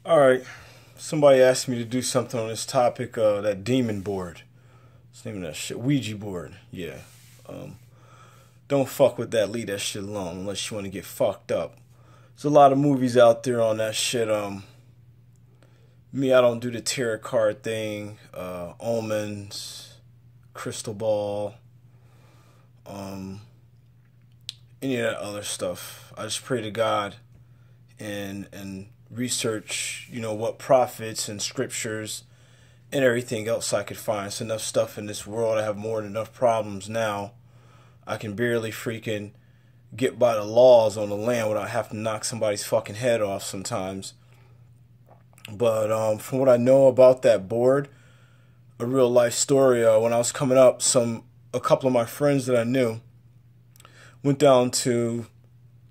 Alright, somebody asked me to do something on this topic, that demon board. What's the name of that shit? Ouija board. Yeah. Um, don't fuck with that, leave that shit alone unless you want to get fucked up. There's a lot of movies out there on that shit. Me, I don't do the tarot card thing, omens, crystal ball, um, any of that other stuff. I just pray to God and research, what prophets and scriptures and everything else I could find. It's enough stuff in this world. I have more than enough problems now. I can barely freaking get by the laws on the land without having to knock somebody's fucking head off sometimes. But from what I know about that board, a real life story, when I was coming up, a couple of my friends that I knew went down to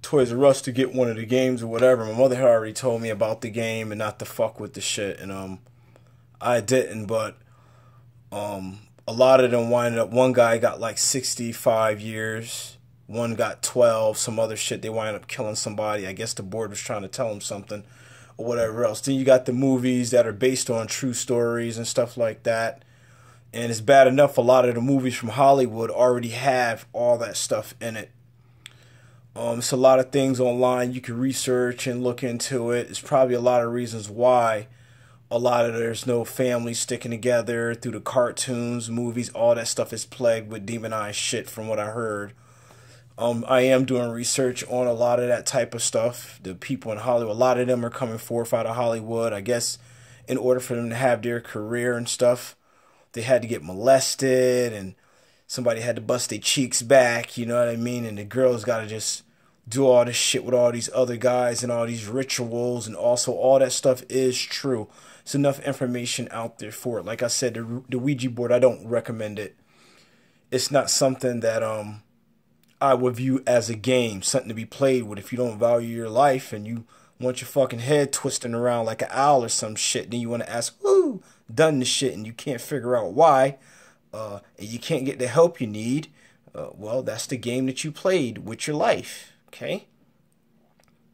Toys R Us to get one of the games or whatever. My mother had already told me about the game and not to fuck with the shit, and I didn't. But a lot of them winded up. One guy got like 65 years. One got 12. Some other shit. They wind up killing somebody. I guess the board was trying to tell them something or whatever else. Then you got the movies that are based on true stories and stuff like that. And it's bad enough a lot of the movies from Hollywood already have all that stuff in it. It's a lot of things online you can research and look into it. It's probably a lot of reasons why there's no family sticking together through the cartoons, movies, all that stuff is plagued with demonized shit from what I heard. I am doing research on a lot of that type of stuff. The people in Hollywood, a lot of them are coming forth out of Hollywood. I guess in order for them to have their career and stuff, they had to get molested and somebody had to bust their cheeks back, you know what I mean? And the girls got to just do all this shit with all these other guys and all these rituals, and also all that stuff is true. There's enough information out there for it. Like I said, the Ouija board, I don't recommend it. It's not something that I would view as a game, something to be played with. If you don't value your life and you want your fucking head twisting around like an owl or some shit, then you want to ask who done the shit and you can't figure out why, and you can't get the help you need, well, that's the game that you played with your life. Okay?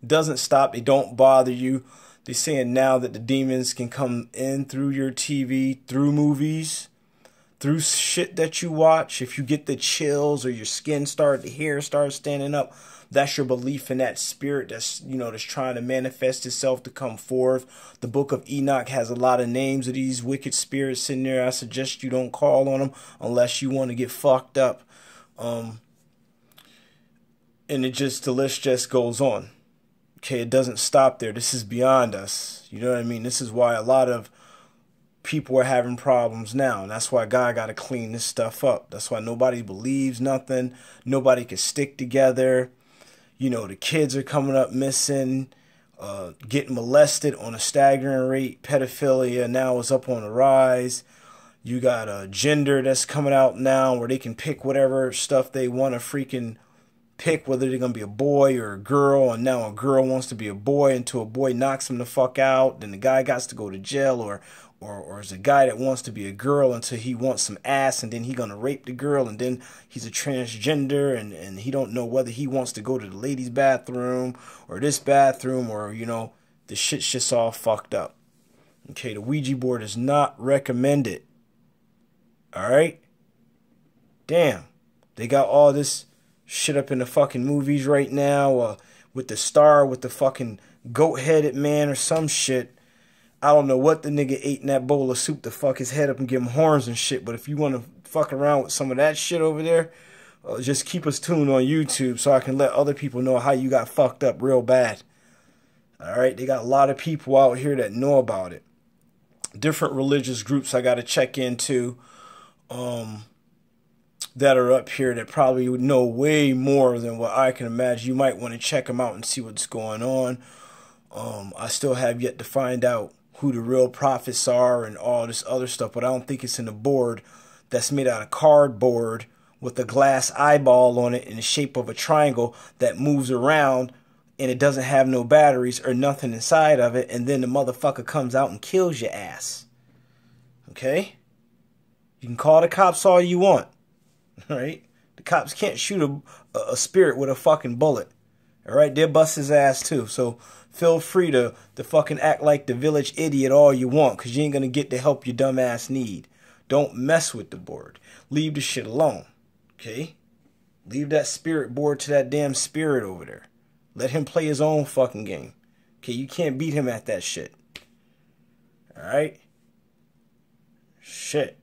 Doesn't stop. They don't bother you. They're saying now that the demons can come in through your TV, through movies, through shit that you watch. If you get the chills or your skin the hair starts standing up, that's your belief in that spirit that's trying to manifest itself to come forth. The book of Enoch has a lot of names of these wicked spirits in there. I suggest you don't call on them unless you want to get fucked up. And the list just goes on. Okay, it doesn't stop there. This is beyond us. You know what I mean? This is why a lot of people are having problems now. And that's why God got to clean this stuff up. That's why nobody believes nothing. Nobody can stick together. The kids are coming up missing, getting molested on a staggering rate. Pedophilia now is up on the rise. You got a gender that's coming out now where they can pick whatever stuff they want to freaking pick, whether they're going to be a boy or a girl, and now a girl wants to be a boy until a boy knocks him the fuck out, then the guy got to go to jail, or is a guy that wants to be a girl until he wants some ass, and then he going to rape the girl, and then he's a transgender, and he don't know whether he wants to go to the ladies' bathroom, or this bathroom, or, the shit's just all fucked up. Okay, the Ouija board is not recommended. Alright? Damn. They got all this shit up in the fucking movies right now, with the star with the fucking goat-headed man or some shit. I don't know what the nigga ate in that bowl of soup to fuck his head up and give him horns and shit, but if you want to fuck around with some of that shit over there, just keep us tuned on YouTube so I can let other people know how you got fucked up real bad. Alright, they got a lot of people out here that know about it. Different religious groups I got to check into, that are up here that probably would know way more than what I can imagine. You might want to check them out and see what's going on. I still have yet to find out who the real prophets are and all this other stuff, but I don't think it's in the board that's made out of cardboard with a glass eyeball on it in the shape of a triangle that moves around, and it doesn't have no batteries or nothing inside of it, and then the motherfucker comes out and kills your ass. Okay? You can call the cops all you want. Right? The cops can't shoot a spirit with a fucking bullet. Alright? They'll bust his ass too. So Feel free to fucking act like the village idiot all you want, because you ain't going to get the help your dumb ass need. Don't mess with the board. Leave the shit alone. Okay? Leave that spirit board to that damn spirit over there. Let him play his own fucking game. Okay? You can't beat him at that shit. Alright? Shit.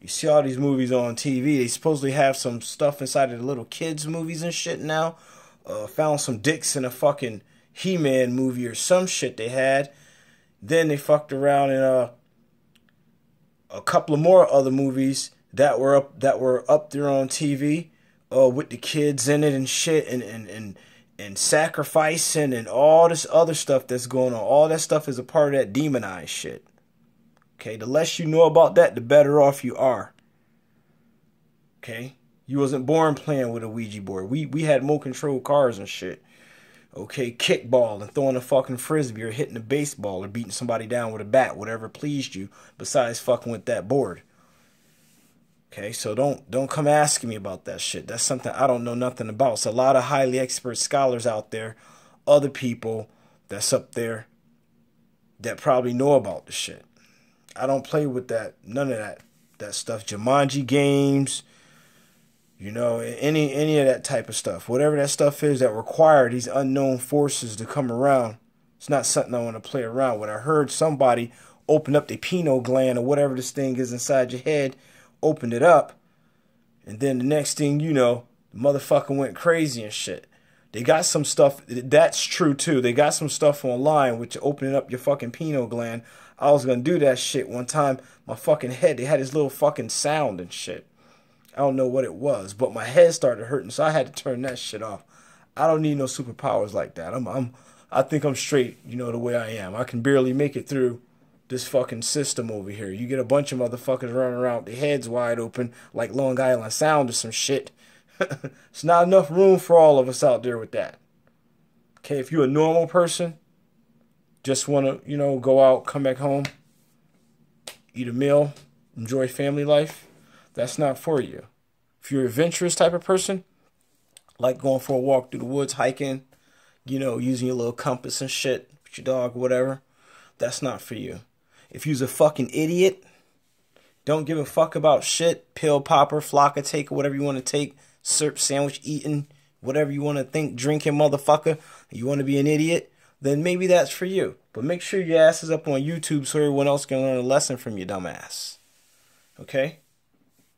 You see all these movies on TV. They supposedly have some stuff inside of the little kids movies and shit now. Found some dicks in a fucking He-Man movie or some shit they had. Then they fucked around in a couple of more other movies that were up there on TV with the kids in it and shit and sacrificing and all this other stuff that's going on. All that stuff is a part of that demonized shit. Okay, the less you know about that, the better off you are. Okay? You wasn't born playing with a Ouija board. We had remote control cars and shit. Okay, kickball and throwing a fucking frisbee or hitting a baseball or beating somebody down with a bat, whatever pleased you, besides fucking with that board. Okay, so don't come asking me about that shit. That's something I don't know nothing about. It's a lot of highly expert scholars out there, other people that's up there that probably know about the shit. I don't play with that, none of that stuff. Jumanji games, you know, any of that type of stuff. Whatever that stuff is that require these unknown forces to come around, it's not something I want to play around with. I heard somebody open up the pineal gland or whatever this thing is inside your head, opened it up, and then the next thing you know, the motherfucker went crazy and shit. They got some stuff, that's true too. They got some stuff online which opening up your fucking pineal gland. I was going to do that shit one time. My fucking head, they had this little fucking sound and shit. I don't know what it was, but my head started hurting, so I had to turn that shit off. I don't need no superpowers like that. I think I'm straight, you know, the way I am. I can barely make it through this fucking system over here. You get a bunch of motherfuckers running around with their heads wide open like Long Island Sound or some shit. It's not enough room for all of us out there with that. Okay, if you're a normal person, just want to, you know, go out, come back home, eat a meal, enjoy family life, that's not for you. If you're an adventurous type of person, like going for a walk through the woods, hiking, you know, using your little compass and shit, with your dog, whatever, that's not for you. If you're a fucking idiot, don't give a fuck about shit, pill popper, flocka taker, whatever you want to take, syrup sandwich eating, whatever you want to think, drinking motherfucker, you want to be an idiot, then maybe that's for you. But make sure your ass is up on YouTube so everyone else can learn a lesson from your dumb ass. Okay?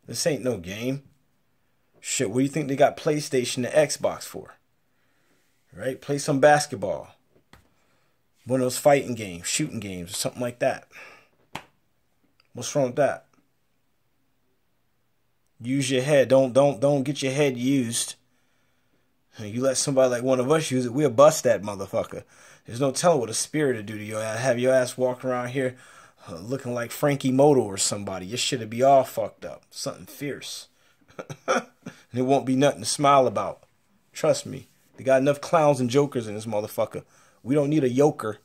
This ain't no game. Shit, what do you think they got PlayStation and Xbox for? Right? Play some basketball. One of those fighting games, shooting games, or something like that. What's wrong with that? Use your head. Don't get your head used. You let somebody like one of us use it, we'll bust that motherfucker. There's no telling what a spirit will do to your ass. Have your ass walk around here looking like Frankie Moto or somebody. Your shit'll be all fucked up. Something fierce. And it won't be nothing to smile about. Trust me. They got enough clowns and jokers in this motherfucker. We don't need a yoker.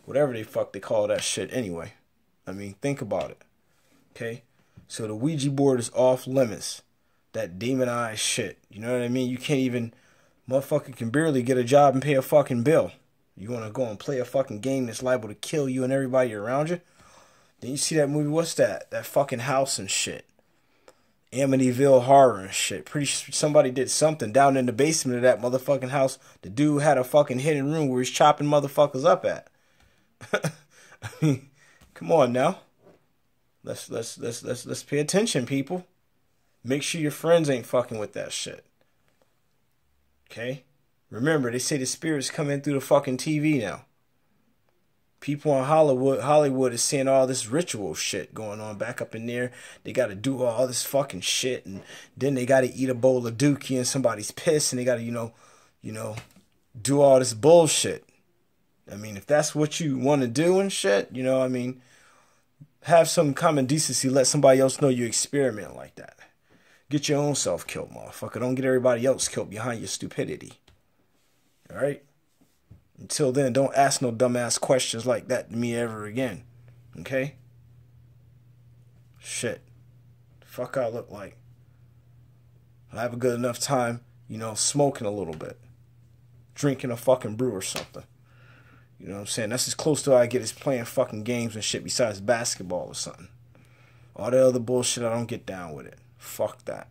Whatever they fuck they call that shit anyway. I mean, think about it. Okay? So the Ouija board is off limits. That demonized shit. You know what I mean? You can't even... Motherfucker can barely get a job and pay a fucking bill. You want to go and play a fucking game that's liable to kill you and everybody around you? Then you see that movie, what's that? That fucking house and shit. Amityville Horror and shit. Pretty sure somebody did something down in the basement of that motherfucking house. The dude had a fucking hidden room where he's chopping motherfuckers up at. I mean, come on now. Let's pay attention, people. Make sure your friends ain't fucking with that shit. Okay? Remember, they say the spirits come in through the fucking TV now. People in Hollywood is seeing all this ritual shit going on back up in there. They got to do all this fucking shit, and then they got to eat a bowl of dookie and somebody's piss, and they got to, you know, do all this bullshit. I mean, if that's what you want to do and shit, you know, I mean, have some common decency. Let somebody else know you experiment like that. Get your own self killed, motherfucker. Don't get everybody else killed behind your stupidity. Alright? Until then, don't ask no dumbass questions like that to me ever again. Okay? Shit. The fuck I look like. I have a good enough time, you know, smoking a little bit. Drinking a fucking brew or something. You know what I'm saying? That's as close to I get is playing fucking games and shit besides basketball or something. All the other bullshit, I don't get down with it. Fuck that.